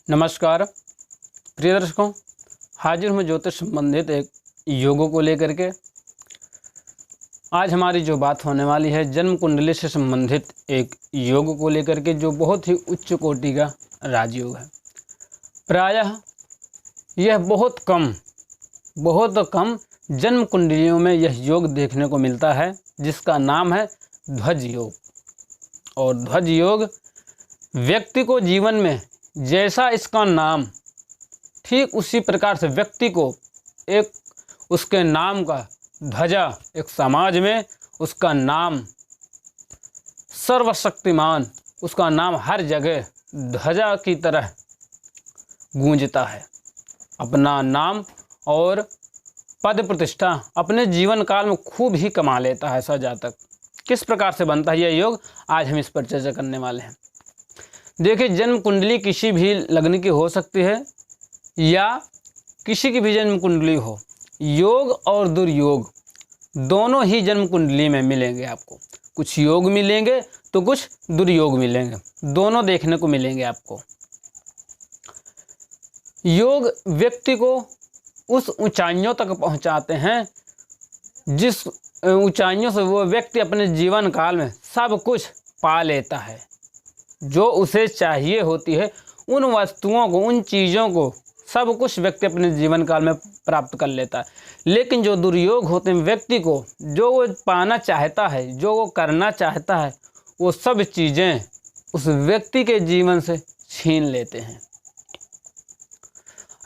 नमस्कार प्रिय दर्शकों, हाजिर हूँ ज्योतिष संबंधित एक योगों को लेकर के। आज हमारी जो बात होने वाली है जन्म कुंडली से संबंधित एक योग को लेकर के, जो बहुत ही उच्च कोटि का राजयोग है। प्रायः यह बहुत कम जन्म कुंडलियों में यह योग देखने को मिलता है, जिसका नाम है ध्वज योग। और ध्वज योग व्यक्ति को जीवन में जैसा इसका नाम, ठीक उसी प्रकार से व्यक्ति को एक उसके नाम का ध्वजा, एक समाज में उसका नाम सर्वशक्तिमान, उसका नाम हर जगह ध्वजा की तरह गूंजता है। अपना नाम और पद प्रतिष्ठा अपने जीवन काल में खूब ही कमा लेता है ऐसा जातक। किस प्रकार से बनता है यह योग, आज हम इस पर चर्चा करने वाले हैं। देखिए, जन्म कुंडली किसी भी लग्न की हो सकती है या किसी की भी जन्म कुंडली हो। योग और दुर्योग दोनों ही जन्म कुंडली में मिलेंगे आपको। कुछ योग मिलेंगे तो कुछ दुर्योग मिलेंगे, दोनों देखने को मिलेंगे आपको। योग व्यक्ति को उस ऊंचाइयों तक पहुंचाते हैं जिस ऊंचाइयों से वो व्यक्ति अपने जीवन काल में सब कुछ पा लेता है, जो उसे चाहिए होती है। उन वस्तुओं को, उन चीज़ों को, सब कुछ व्यक्ति अपने जीवन काल में प्राप्त कर लेता है। लेकिन जो दुर्योग होते हैं, व्यक्ति को जो वो पाना चाहता है, जो वो करना चाहता है, वो सब चीज़ें उस व्यक्ति के जीवन से छीन लेते हैं।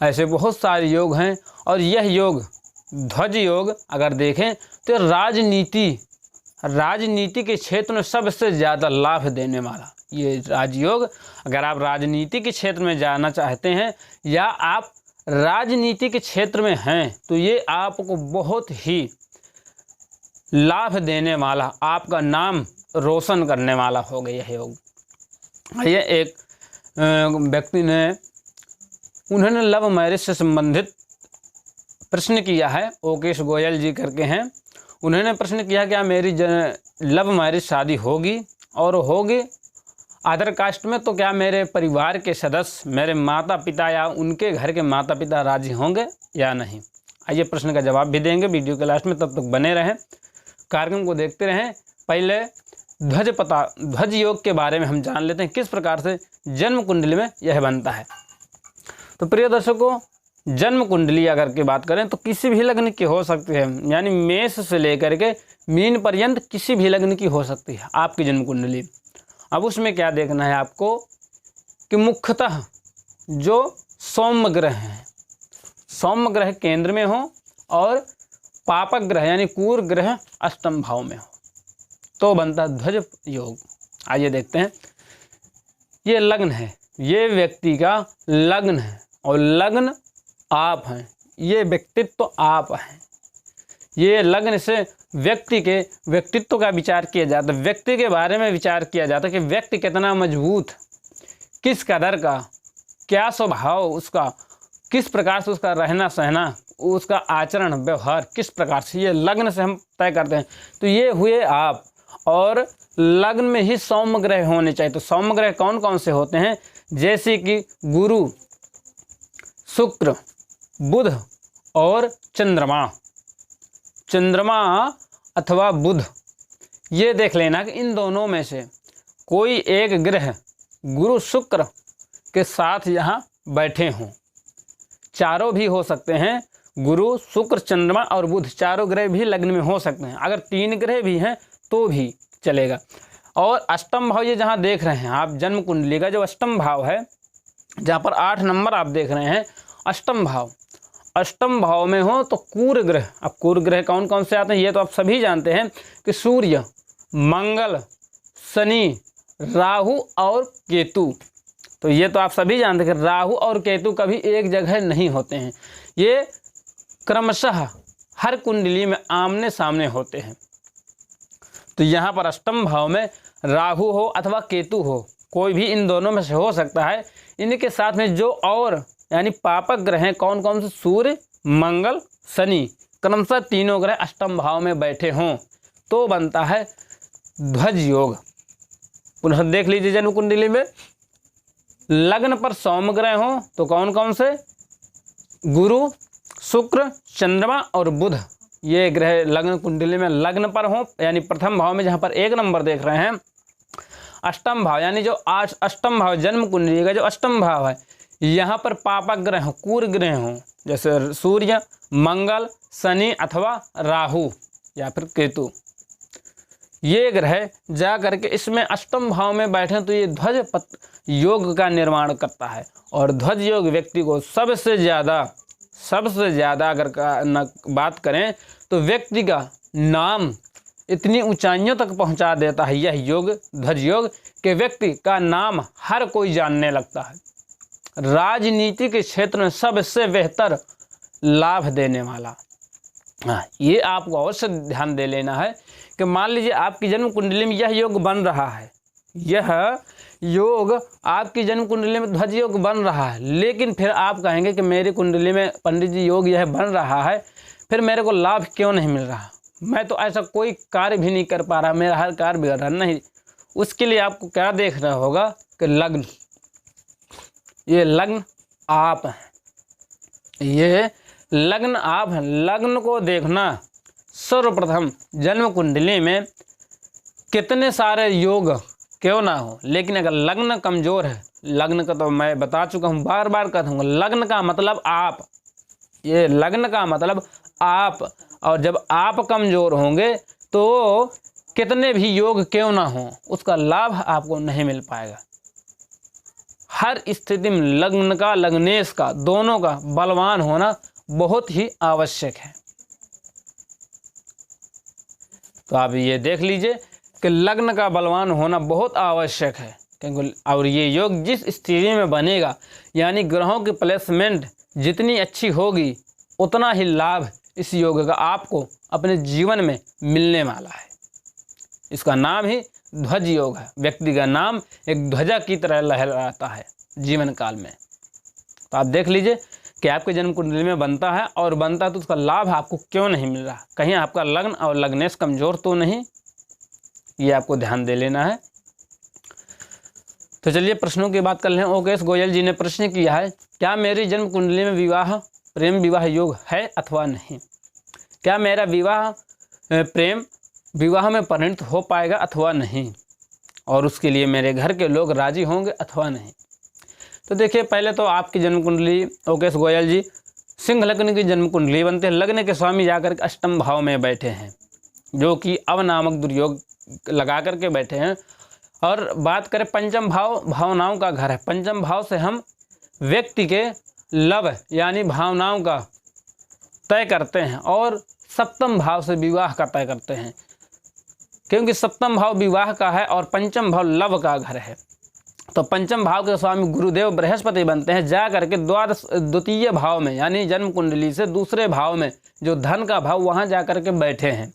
ऐसे बहुत सारे योग हैं और यह योग ध्वज योग अगर देखें तो राजनीति के क्षेत्र में सबसे ज़्यादा लाभ देने वाला ये राजयोग। अगर आप राजनीति के क्षेत्र में जाना चाहते हैं या आप राजनीति के क्षेत्र में हैं, तो ये आपको बहुत ही लाभ देने वाला, आपका नाम रोशन करने वाला हो गया यह योग। ये एक व्यक्ति ने, उन्होंने लव मैरिज से संबंधित प्रश्न किया है। ओकेश गोयल जी करके हैं। उन्होंने प्रश्न किया क्या मेरी लव मैरिज शादी होगी, और होगी अदर कास्ट में, तो क्या मेरे परिवार के सदस्य, मेरे माता पिता या उनके घर के माता पिता राजी होंगे या नहीं। आइए प्रश्न का जवाब भी देंगे वीडियो के लास्ट में, तब तक बने रहें, कार्यक्रम को देखते रहें। पहले ध्वज योग के बारे में हम जान लेते हैं, किस प्रकार से जन्म कुंडली में यह बनता है। तो प्रिय दर्शकों, जन्म कुंडली अगर की बात करें तो किसी भी लग्न की हो सकती है, यानी मेष से लेकर के मीन पर्यंत किसी भी लग्न की हो सकती है आपकी जन्म कुंडली। अब उसमें क्या देखना है आपको कि मुख्यतः जो सौम्य ग्रह हैं, सौम्य ग्रह केंद्र में हो और पापक ग्रह यानी क्रूर ग्रह अष्टम भाव में हो, तो बनता है ध्वज योग। आइए देखते हैं। ये लग्न है, ये व्यक्ति का लग्न है और लग्न आप हैं, ये व्यक्तित्व तो आप हैं। ये लग्न से व्यक्ति के व्यक्तित्व का विचार किया जाता है, व्यक्ति के बारे में विचार किया जाता है कि व्यक्ति कितना मजबूत, किस कदर का, क्या स्वभाव उसका, किस प्रकार से उसका रहना सहना, उसका आचरण व्यवहार किस प्रकार से, ये लग्न से हम तय करते हैं। तो ये हुए आप, और लग्न में ही सौम्य ग्रह होने चाहिए। तो सौम्य ग्रह कौन कौन से होते हैं, जैसे कि गुरु, शुक्र, बुध और चंद्रमा अथवा बुध। ये देख लेना कि इन दोनों में से कोई एक ग्रह गुरु शुक्र के साथ यहाँ बैठे हों। चारों भी हो सकते हैं, गुरु शुक्र चंद्रमा और बुध चारों ग्रह भी लग्न में हो सकते हैं। अगर 3 ग्रह भी हैं तो भी चलेगा। और अष्टम भाव, ये जहाँ देख रहे हैं आप जन्म कुंडली का जो अष्टम भाव है, जहाँ पर 8 नंबर आप देख रहे हैं, अष्टम भाव में हो तो क्रूर ग्रह। अब क्रूर ग्रह कौन कौन से आते हैं ये तो आप सभी जानते हैं कि सूर्य, मंगल, शनि, राहु और केतु। तो ये तो आप सभी जानते हैं कि राहु और केतु कभी एक जगह नहीं होते हैं, ये क्रमशः हर कुंडली में आमने सामने होते हैं। तो यहाँ पर अष्टम भाव में राहु हो अथवा केतु हो, कोई भी इन दोनों में से हो सकता है। इनके साथ में जो और यानी पापक ग्रह हैं कौन कौन से, सूर्य, मंगल, शनि, क्रमशः तीनों ग्रह अष्टम भाव में बैठे हों, तो बनता है ध्वज योग। पुनः देख लीजिए जन्म कुंडली में लग्न पर सोम ग्रह हो तो कौन कौन से? गुरु, शुक्र, चंद्रमा और बुध, ये ग्रह लग्न कुंडली में लग्न पर हो, यानी प्रथम भाव में जहाँ पर 1 नंबर देख रहे हैं। अष्टम भाव यानी जो आज अष्टम भाव जन्म कुंडली का जो अष्टम भाव है, यहाँ पर पापक ग्रह हो, क्रूर ग्रह हो, जैसे सूर्य, मंगल, शनि अथवा राहु या फिर केतु, ये ग्रह जा करके इसमें अष्टम भाव में बैठे तो ये ध्वज योग का निर्माण करता है। और ध्वज योग व्यक्ति को सबसे ज़्यादा अगर बात करें तो व्यक्ति का नाम इतनी ऊंचाइयों तक पहुंचा देता है यह योग, ध्वज योग, के व्यक्ति का नाम हर कोई जानने लगता है। राजनीति के क्षेत्र में सबसे बेहतर लाभ देने वाला। ये आपको अवश्य ध्यान दे लेना है कि मान लीजिए आपकी जन्म कुंडली में यह योग बन रहा है, यह योग आपकी जन्म कुंडली में ध्वज योग बन रहा है, लेकिन फिर आप कहेंगे कि मेरी कुंडली में पंडित जी योग यह बन रहा है, फिर मेरे को लाभ क्यों नहीं मिल रहा, मैं तो ऐसा कोई कार्य भी नहीं कर पा रहा, मेरा हर कार्य बिगड़ रहा। नहीं, उसके लिए आपको क्या देखना होगा कि लग्न, ये लग्न आप हैं, ये लग्न आप हैं। लग्न को देखना सर्वप्रथम जन्म कुंडली में कितने सारे योग क्यों ना हो, लेकिन अगर लग्न कमज़ोर है, लग्न का तो मैं बता चुका हूँ, बार बार कहूँगा, लग्न का मतलब आप, ये लग्न का मतलब आप, और जब आप कमज़ोर होंगे तो कितने भी योग क्यों ना हो उसका लाभ आपको नहीं मिल पाएगा। हर स्थिति में लग्न का, लग्नेश का, दोनों का बलवान होना बहुत ही आवश्यक है। तो आप ये देख लीजिए कि लग्न का बलवान होना बहुत आवश्यक है, क्योंकि और ये योग जिस स्थिति में बनेगा, यानी ग्रहों की प्लेसमेंट जितनी अच्छी होगी उतना ही लाभ इस योग का आपको अपने जीवन में मिलने वाला है। इसका नाम ही ध्वज योग है। व्यक्ति का नाम एक ध्वजा की तरह लहराता है जीवन काल में। तो आप देख लीजिए कि आपके जन्म कुंडली में बनता है, और बनता है तो उसका लाभ आपको क्यों नहीं मिल रहा, कहीं आपका लग्न और लग्नेश कमजोर तो नहीं, ये आपको ध्यान दे लेना है। तो चलिए प्रश्नों की बात कर लें। ओकेश गोयल जी ने प्रश्न किया है, क्या मेरी जन्म कुंडली में विवाह प्रेम विवाह योग है अथवा नहीं? क्या मेरा विवाह प्रेम विवाह में परिणत हो पाएगा अथवा नहीं, और उसके लिए मेरे घर के लोग राजी होंगे अथवा नहीं? तो देखिए, पहले तो आपकी जन्म कुंडली ओकेश गोयल जी सिंह लग्न की जन्म कुंडली बनते हैं। लग्न के स्वामी जाकर के अष्टम भाव में बैठे हैं, जो कि अव नामक दुर्योग लगा करके बैठे हैं। और बात करें पंचम भाव, भावनाओं का घर है। पंचम भाव से हम व्यक्ति के लव यानी भावनाओं का तय करते हैं, और सप्तम भाव से विवाह का तय करते हैं, क्योंकि सप्तम भाव विवाह का है और पंचम भाव लव का घर है। तो पंचम भाव के स्वामी गुरुदेव बृहस्पति बनते हैं। जा करके द्वितीय भाव में, यानी जन्म कुंडली से दूसरे भाव में जो धन का भाव, वहाँ जा करके बैठे हैं।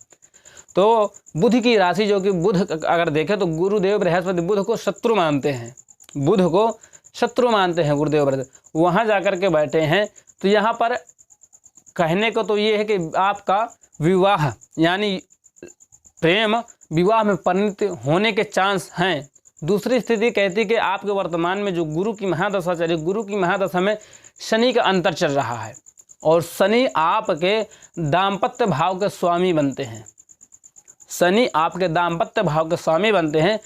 तो बुध की राशि, जो कि बुध अगर देखें तो गुरुदेव बृहस्पति बुध को शत्रु मानते हैं, बुध को शत्रु मानते हैं गुरुदेव बृहस्पति, वहाँ जा करके बैठे हैं। तो यहाँ पर कहने को तो ये है कि आपका विवाह यानी प्रेम विवाह में परिणत होने के चांस हैं। दूसरी स्थिति कहती है कि आपके वर्तमान में जो गुरु की महादशा चल रही, गुरु की महादशा में शनि का अंतर चल रहा है, और शनि आपके दाम्पत्य भाव के स्वामी बनते हैं। शनि आपके दाम्पत्य भाव के स्वामी बनते हैं।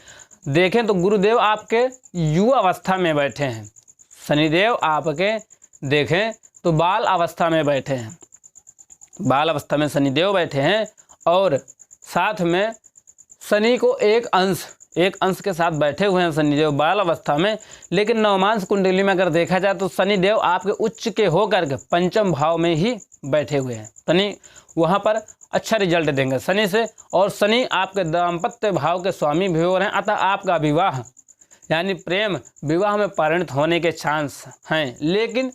देखें तो गुरुदेव आपके युवा अवस्था में बैठे हैं, शनिदेव आपके देखें तो बाल अवस्था में बैठे हैं, बाल अवस्था में शनिदेव बैठे हैं, और साथ में शनि को एक अंश के साथ बैठे हुए हैं शनिदेव बाल अवस्था में। लेकिन नवमांश कुंडली में अगर देखा जाए तो शनिदेव आपके उच्च के होकर के पंचम भाव में ही बैठे हुए हैं। शनि वहाँ पर अच्छा रिजल्ट देंगे शनि से, और शनि आपके दाम्पत्य भाव के स्वामी भी हो रहे हैं। अतः आपका विवाह यानी प्रेम विवाह में परिणत होने के चांस हैं, लेकिन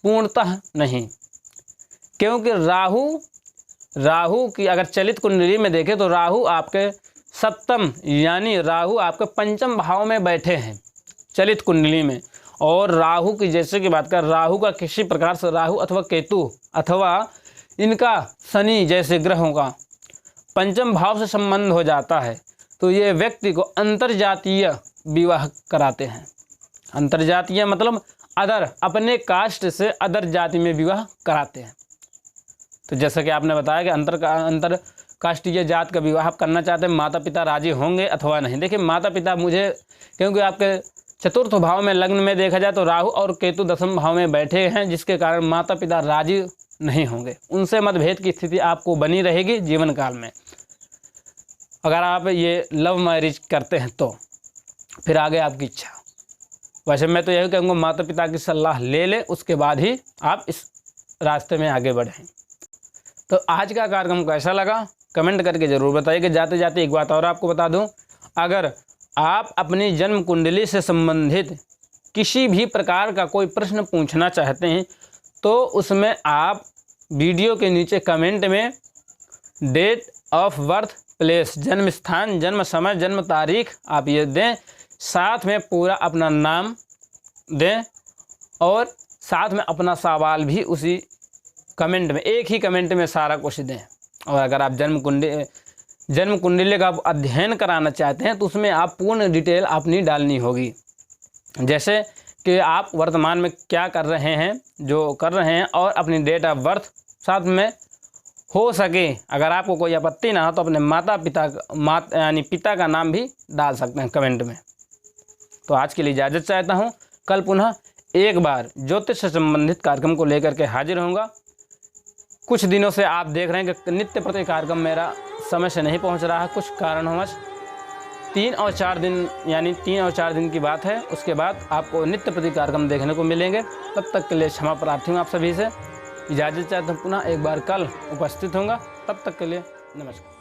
पूर्णतः नहीं, क्योंकि राहु की अगर चलित कुंडली में देखें तो राहु आपके सप्तम यानी राहु आपके पंचम भाव में बैठे हैं चलित कुंडली में। और राहु की जैसे कि बात कर, राहु का किसी प्रकार से राहु अथवा केतु अथवा इनका शनि जैसे ग्रहों का पंचम भाव से संबंध हो जाता है, तो ये व्यक्ति को अंतर्जातीय विवाह कराते हैं। अंतरजातीय मतलब अदर, अपने कास्ट से अदर जाति में विवाह कराते हैं। तो जैसा कि आपने बताया कि अंतर कास्टीय जात का विवाह करना चाहते हैं, माता पिता राजी होंगे अथवा नहीं। देखिए माता पिता मुझे, क्योंकि आपके चतुर्थ भाव में लग्न में देखा जाए तो राहु और केतु दसम भाव में बैठे हैं, जिसके कारण माता पिता राजी नहीं होंगे। उनसे मतभेद की स्थिति आपको बनी रहेगी जीवन काल में। अगर आप ये लव मैरिज करते हैं तो फिर आगे आपकी इच्छा। वैसे मैं तो यही कहूँगा माता पिता की सलाह ले लें, उसके बाद ही आप इस रास्ते में आगे बढ़ें। तो आज का कार्यक्रम कैसा लगा कमेंट करके ज़रूर बताइए। कि जाते जाते एक बात और आपको बता दूं, अगर आप अपनी जन्म कुंडली से संबंधित किसी भी प्रकार का कोई प्रश्न पूछना चाहते हैं तो उसमें आप वीडियो के नीचे कमेंट में डेट ऑफ बर्थ, प्लेस, जन्म स्थान, जन्म समय, जन्म तारीख आप ये दें, साथ में पूरा अपना नाम दें और साथ में अपना सवाल भी उसी कमेंट में, एक ही कमेंट में सारा कुछ दें। और अगर आप जन्म कुंडली का अध्ययन कराना चाहते हैं तो उसमें आप पूर्ण डिटेल अपनी डालनी होगी। जैसे कि आप वर्तमान में क्या कर रहे हैं, जो कर रहे हैं, और अपनी डेट ऑफ बर्थ, साथ में हो सके अगर आपको कोई आपत्ति ना हो तो अपने माता पिता यानी पिता का नाम भी डाल सकते हैं कमेंट में। तो आज के लिए इजाज़त चाहता हूँ। कल पुनः एक बार ज्योतिष से संबंधित कार्यक्रम को लेकर के हाजिर होऊंगा। कुछ दिनों से आप देख रहे हैं कि नित्य प्रति कार्यक्रम मेरा समय से नहीं पहुंच रहा है, कुछ कारणवश 3 और 4 दिन, यानी 3 और 4 दिन की बात है। उसके बाद आपको नित्य प्रति कार्यक्रम देखने को मिलेंगे। तब तक के लिए क्षमा प्रार्थी हूँ आप सभी से। इजाज़त चाहता हूँ, पुनः एक बार कल उपस्थित होऊंगा। तब तक के लिए नमस्कार।